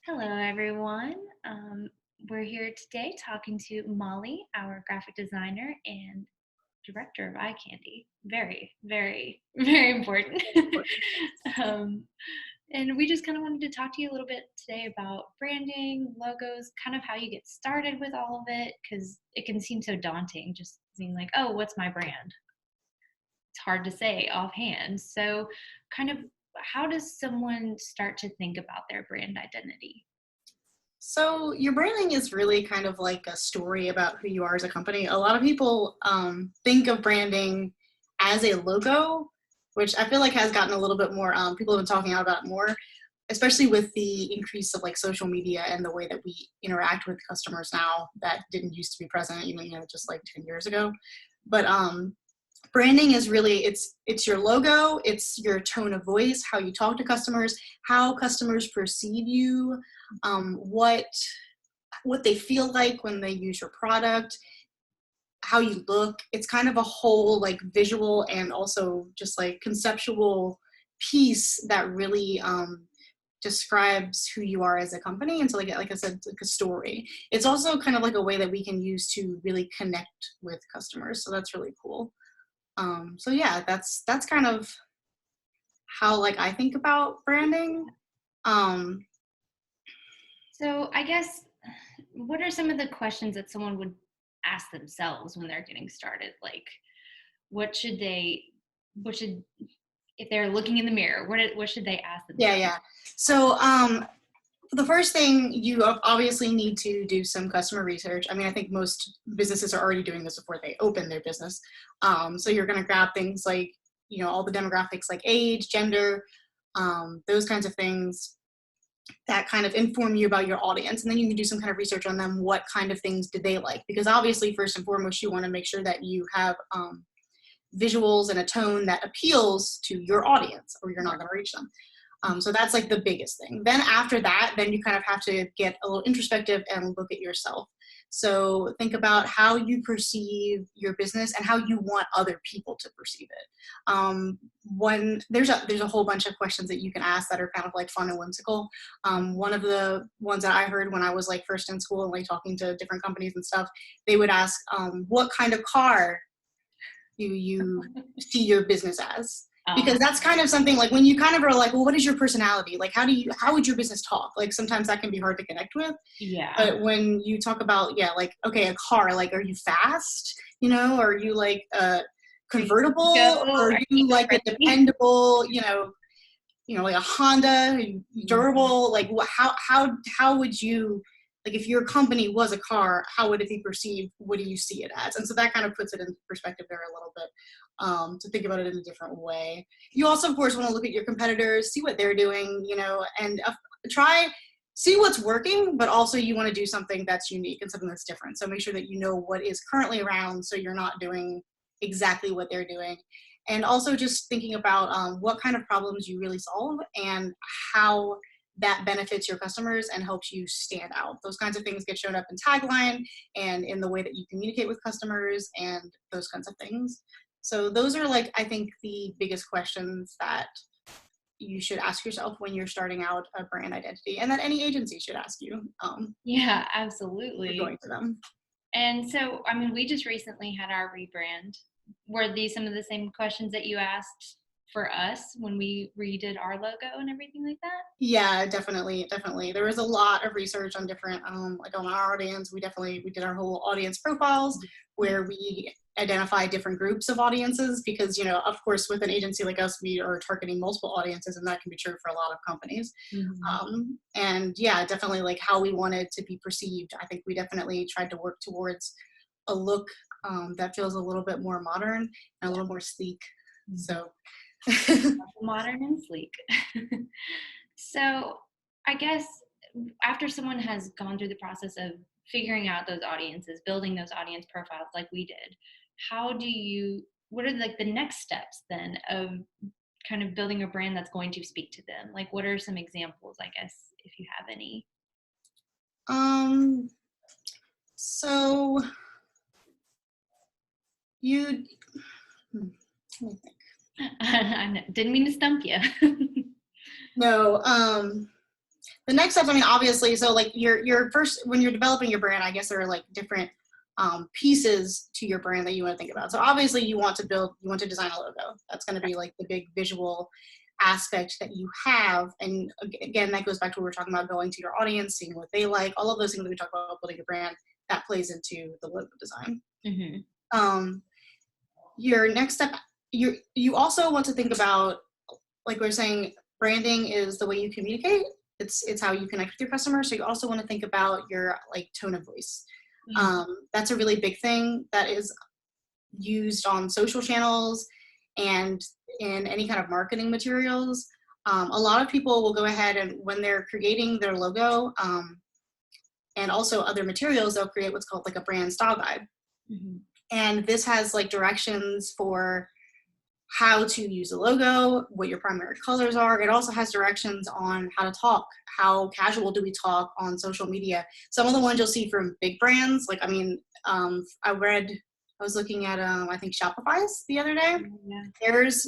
Hello, everyone. We're here today talking to Molly, our graphic designer and director of eye candy. Very, very, very important. um, and we just kind of wanted to talk to you a little bit today about branding, logos, kind of how you get started with all of it, because it can seem so daunting just being like, oh, what's my brand? It's hard to say offhand. So, kind of, how does someone start to think about their brand identity? So your branding is really kind of like a story about who you are as a company. A lot of people think of branding as a logo, which I feel like has gotten a little bit more, people have been talking out about it more, especially with the increase of like social media and the way that we interact with customers now that didn't used to be present, even, just like 10 years ago. But branding is really, it's your logo, it's your tone of voice, how you talk to customers, how customers perceive you, what they feel like when they use your product, how you look. It's kind of a whole like visual and also just like conceptual piece that really describes who you are as a company. And so like I said, it's like a story. It's also kind of like a way that we can use to really connect with customers. So that's really cool. So yeah, that's kind of how like I think about branding. Um, So I guess what are some of the questions that someone would ask themselves when they're getting started? Like, what should they, what should, if they're looking in the mirror, what should they ask yeah, themselves? yeah. So the first thing, you obviously need to do some customer research. I mean, I think most businesses are already doing this before they open their business. So you're going to grab things like, all the demographics like age, gender, those kinds of things that kind of inform you about your audience. And then you can do some kind of research on them. What kind of things do they like? Because obviously, first and foremost, you want to make sure that you have visuals and a tone that appeals to your audience, or you're not going to reach them. So that's like the biggest thing. Then after that, then you kind of have to get a little introspective and look at yourself. So think about how you perceive your business and how you want other people to perceive it. When there's a whole bunch of questions that you can ask that are kind of like fun and whimsical. One of the ones that I heard when I was like first in school and like talking to different companies and stuff, they would ask, what kind of car do you see your business as? Because that's kind of something like when you kind of are like, well, what is your personality? Like, how would your business talk? Like sometimes that can be hard to connect with. Yeah. But when you talk about, yeah, like, okay, a car, like, are you fast? Are you like convertible? Or are Are you you like a friendly? dependable, like a Honda, durable? Like, how would you, like, if your company was a car, how would it be perceived? What do you see it as? And so that kind of puts it in perspective there a little bit, to think about it in a different way. You also, of course, want to look at your competitors, see what they're doing, and try see what's working, but also you want to do something that's unique and something that's different. So make sure that you know what is currently around, so you're not doing exactly what they're doing. And also just thinking about what kind of problems you really solve and how that benefits your customers and helps you stand out. Those kinds of things get shown up in tagline and in the way that you communicate with customers and those kinds of things. So those are like, I think, the biggest questions that you should ask yourself when you're starting out a brand identity, and that any agency should ask you Yeah, if you're absolutely. going to them. And so, I mean, we just recently had our rebrand. Were these some of the same questions that you asked for us when we redid our logo and everything like that? Yeah, definitely, definitely. There was a lot of research on different, like on our audience. We did our whole audience profiles where we identify different groups of audiences because, of course, with an agency like us, we are targeting multiple audiences, and that can be true for a lot of companies. Mm-hmm. And yeah, definitely like how we wanted to be perceived. I think we definitely tried to work towards a look that feels a little bit more modern and a little more sleek. Mm-hmm. So. Modern and sleek. So, I guess after someone has gone through the process of figuring out those audiences, building those audience profiles like we did, what are like the next steps then of kind of building a brand that's going to speak to them? Like, what are some examples, I guess, if you have any? um So you, let me think. I didn't mean to stump you. No, the next steps, I mean, obviously, so like your first, when you're developing your brand, I guess there are like different pieces to your brand that you want to think about. So obviously you want to design a logo. That's going to be like the big visual aspect that you have. And again, that goes back to what we're talking about, going to your audience, seeing what they like, all of those things that we talk about building a brand, that plays into the logo design. Your next step, you also want to think about, like we're saying, branding is the way you communicate. It's how you connect with your customers. So you also want to think about your like tone of voice. That's a really big thing that is used on social channels and in any kind of marketing materials. A lot of people will go ahead and when they're creating their logo and also other materials, they'll create what's called like a brand style guide. And this has like directions for how to use a logo, what your primary colors are. It also has directions on how to talk, how casual do we talk on social media. Some of the ones you'll see from big brands, like, I mean, I was looking at, I think Shopify's the other day.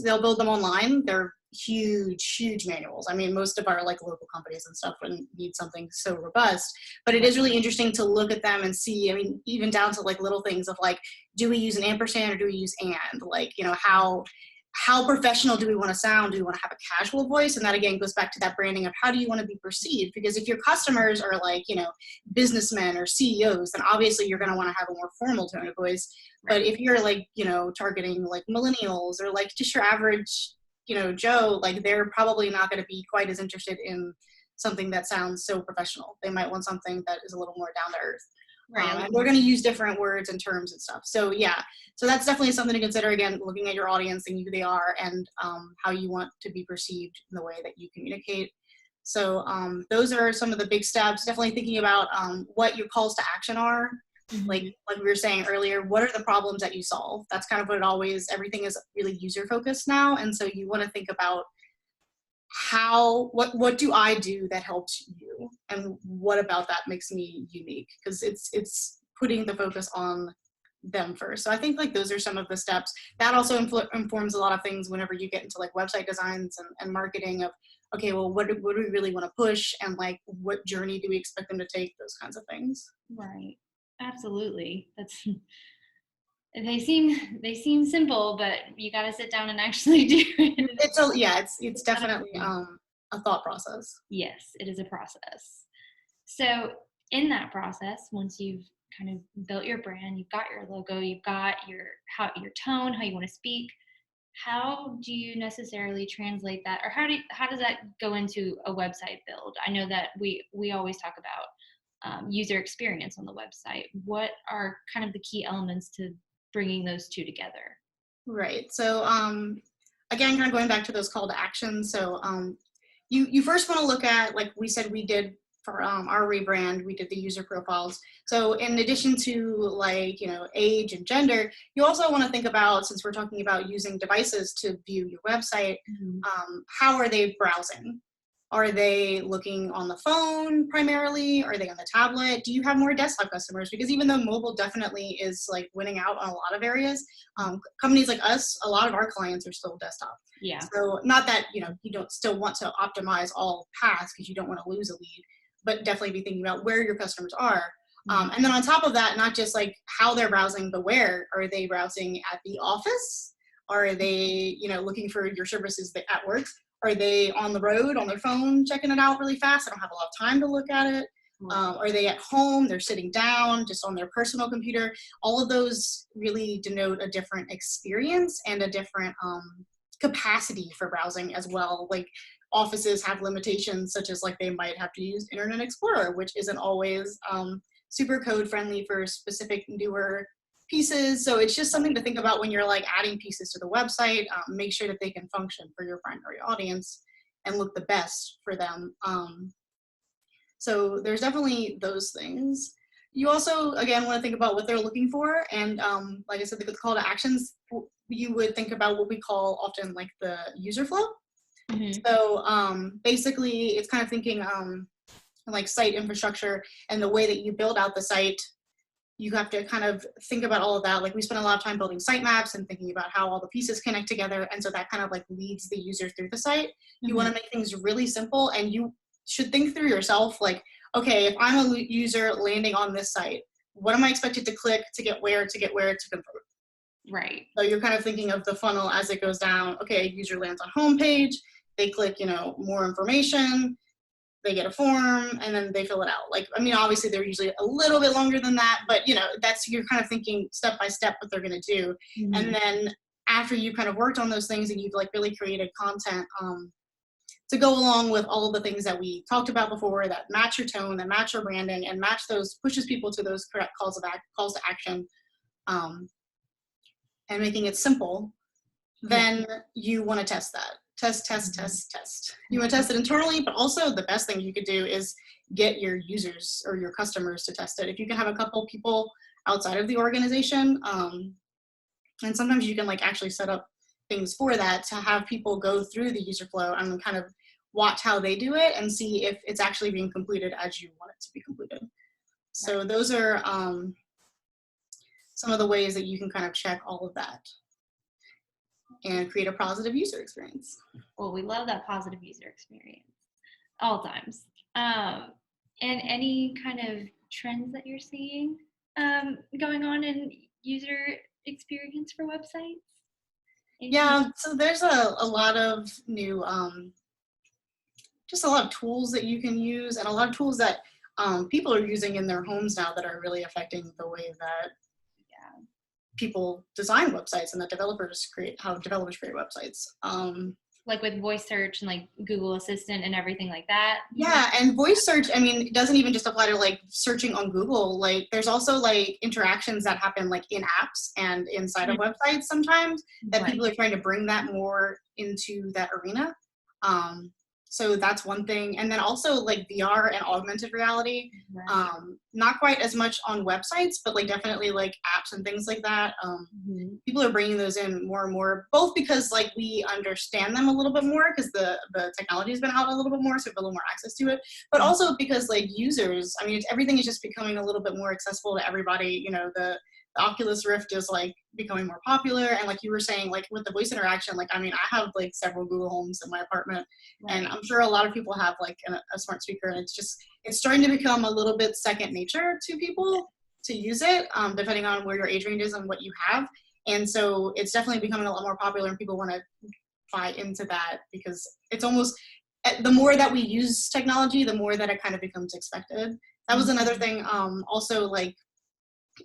They'll build them online. They're huge manuals. I mean, most of our like local companies and stuff wouldn't need something so robust, but it is really interesting to look at them and see, I mean, even down to like little things of like, do we use an ampersand or do we use and? Like, you know, how professional do we want to sound? Do we want to have a casual voice? And that again goes back to that branding of how do you want to be perceived? Because if your customers are like, you know, businessmen or CEOs, then obviously you're going to want to have a more formal tone of voice. But if you're like, you know, targeting like millennials or like just your average, you know, Joe, like they're probably not going to be quite as interested in something that sounds so professional. They might want something that is a little more down to earth. And we're going to use different words and terms and stuff. So yeah, so that's definitely something to consider. Again, looking at your audience, thinking who they are and how you want to be perceived in the way that you communicate. So those are some of the big steps. Definitely thinking about what your calls to action are. Like we were saying earlier, what are the problems that you solve? That's kind of what it always, everything is really user focused now. And so you want to think about what do I do that helps you, and what about that makes me unique, because it's putting the focus on them first. So I think like those are some of the steps that also informs a lot of things whenever you get into like website designs and marketing of, okay, well, what do we really want to push, and like what journey do we expect them to take, those kinds of things. Right. Absolutely. That's they seem simple, but you got to sit down and actually do it. It's definitely a thought process. Yes, it is a process. So in that process, once you've kind of built your brand, you've got your logo, you've got your tone, how you want to speak, how do you necessarily translate that, or how does that go into a website build? I know that we always talk about user experience on the website. What are kind of the key elements to bringing those two together? Right. So again, kind of going back to those call to actions. So you first want to look at, like we said we did for our rebrand, we did the user profiles. So in addition to like, you know, age and gender, you also want to think about, since we're talking about using devices to view your website, how are they browsing? Are they looking on the phone primarily? Are they on the tablet? Do you have more desktop customers? Because even though mobile definitely is like winning out on a lot of areas, companies like us, a lot of our clients are still desktop. Yeah. So not that, you know, you don't still want to optimize all paths because you don't want to lose a lead, but definitely be thinking about where your customers are. And then on top of that, not just like how they're browsing, but where. Are they browsing at the office? Are they, you know, looking for your services at work? Are they on the road, on their phone, checking it out really fast? I don't have a lot of time to look at it. Are they at home? They're sitting down, just on their personal computer. All of those really denote a different experience and a different capacity for browsing as well. Like offices have limitations, such as like they might have to use Internet Explorer, which isn't always super code friendly for specific newer pieces. So it's just something to think about when you're like adding pieces to the website. Make sure that they can function for your primary audience and look the best for them. So there's definitely those things. You also, again, want to think about what they're looking for. And like I said, the call to actions, you would think about what we call often like the user flow. So basically it's kind of thinking like site infrastructure and the way that you build out the site. You have to kind of think about all of that. Like we spend a lot of time building sitemaps and thinking about how all the pieces connect together. And so that kind of like leads the user through the site. You want to make things really simple, and you should think through yourself, like, okay, if I'm a user landing on this site, what am I expected to click to get where to convert? Right. So you're kind of thinking of the funnel as it goes down. Okay, user lands on homepage, they click, more information, they get a form, and then they fill it out. Like, I mean, obviously they're usually a little bit longer than that, but that's, you're kind of thinking step by step what they're going to do. Mm-hmm. And then after you kind of worked on those things and you've like really created content to go along with all of the things that we talked about before, that match your tone, that match your branding, and pushes people to those correct calls to action, um, and making it simple, then you want to test that. Test. You want to test it internally, but also the best thing you could do is get your users or your customers to test it. If you can have a couple people outside of the organization, and sometimes you can like actually set up things for that, to have people go through the user flow and kind of watch how they do it and see if it's actually being completed as you want it to be completed. So those are some of the ways that you can kind of check all of that and create a positive user experience. Well, we love that positive user experience all times. And any kind of trends that you're seeing going on in user experience for websites? Yeah, so there's a lot of new, just a lot of tools that you can use, and a lot of tools that people are using in their homes now that are really affecting the way that people design websites and that how developers create websites. Like with voice search and like Google Assistant and everything like that. Yeah, and voice search, I mean, it doesn't even just apply to like searching on Google. Like there's also like interactions that happen like in apps and inside of websites sometimes that people are trying to bring that more into that arena. So that's one thing. And then also like VR and augmented reality, not quite as much on websites, but like definitely like apps and things like that. People are bringing those in more and more, both because like we understand them a little bit more because the technology has been out a little bit more, so we have a little more access to it, but also because like users, I mean, everything is just becoming a little bit more accessible to everybody. The Oculus Rift is like becoming more popular, and like you were saying, like with the voice interaction, like I mean, I have like several Google Homes in my apartment, and I'm sure a lot of people have like a smart speaker, and it's starting to become a little bit second nature to people to use it, depending on where your age range is and what you have. And so it's definitely becoming a lot more popular, and people want to buy into that because it's almost, the more that we use technology, the more that it kind of becomes expected. That was another thing. Also, like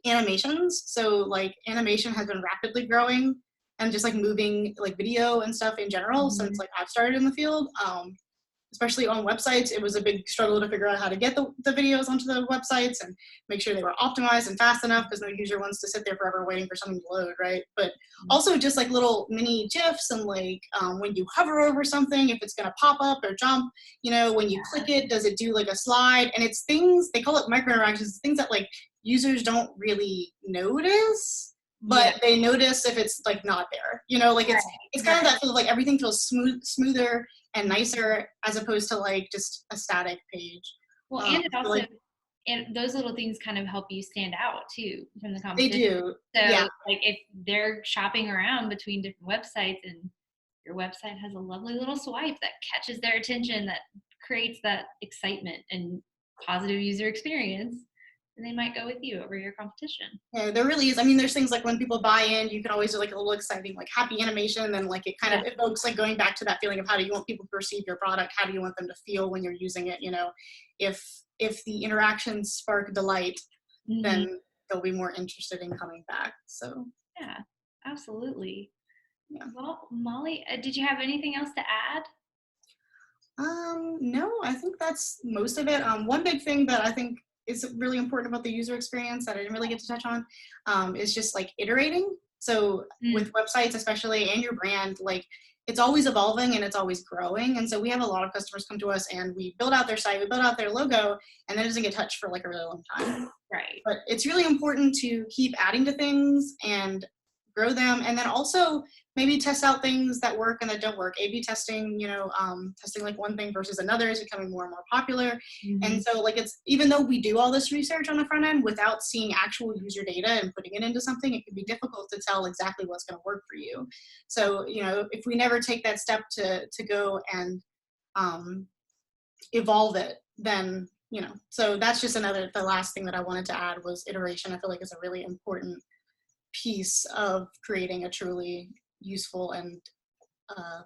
animations. So like animation has been rapidly growing, and just like moving like video and stuff in general since like I've started in the field. Especially on websites, it was a big struggle to figure out how to get the videos onto the websites and make sure they were optimized and fast enough, because no user wants to sit there forever waiting for something to load, right? But also just like little mini GIFs, and like when you hover over something, if it's going to pop up or jump, when you click it, does it do like a slide? And it's things, they call it micro interactions, things that like users don't really notice, but they notice if it's like not there, like it's kind of that feel of like everything feels smoother and nicer as opposed to like just a static page. Well, and it also, and those little things kind of help you stand out too from the competition. They do. So like if they're shopping around between different websites and your website has a lovely little swipe that catches their attention, that creates that excitement and positive user experience, and they might go with you over your competition. Yeah, there really is. I mean, there's things like when people buy in, you can always do like a little exciting, like happy animation, and then like it kind of evokes like going back to that feeling of how do you want people to perceive your product? How do you want them to feel when you're using it? If the interactions spark delight, then they'll be more interested in coming back. So yeah, absolutely. Yeah. Well, Molly, did you have anything else to add? No, I think that's most of it. One big thing that I think is really important about the user experience that I didn't really get to touch on is just like iterating. So with websites especially, and your brand, like it's always evolving and it's always growing. And so we have a lot of customers come to us and we build out their site, we build out their logo, and then it doesn't get touched for like a really long time. Right. But it's really important to keep adding to things and grow them, and then also maybe test out things that work and that don't work. A/B testing, testing like one thing versus another is becoming more and more popular. And so like it's, even though we do all this research on the front end without seeing actual user data and putting it into something, it can be difficult to tell exactly what's going to work for you. So if we never take that step to go and evolve it, then, so that's just the last thing that I wanted to add was iteration. I feel like is a really important piece of creating a truly useful and uh,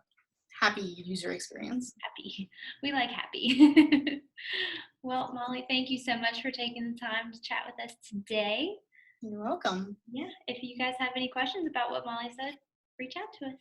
happy user experience. Happy. We like happy. Well, Molly, thank you so much for taking the time to chat with us today. You're welcome. Yeah, if you guys have any questions about what Molly said, reach out to us.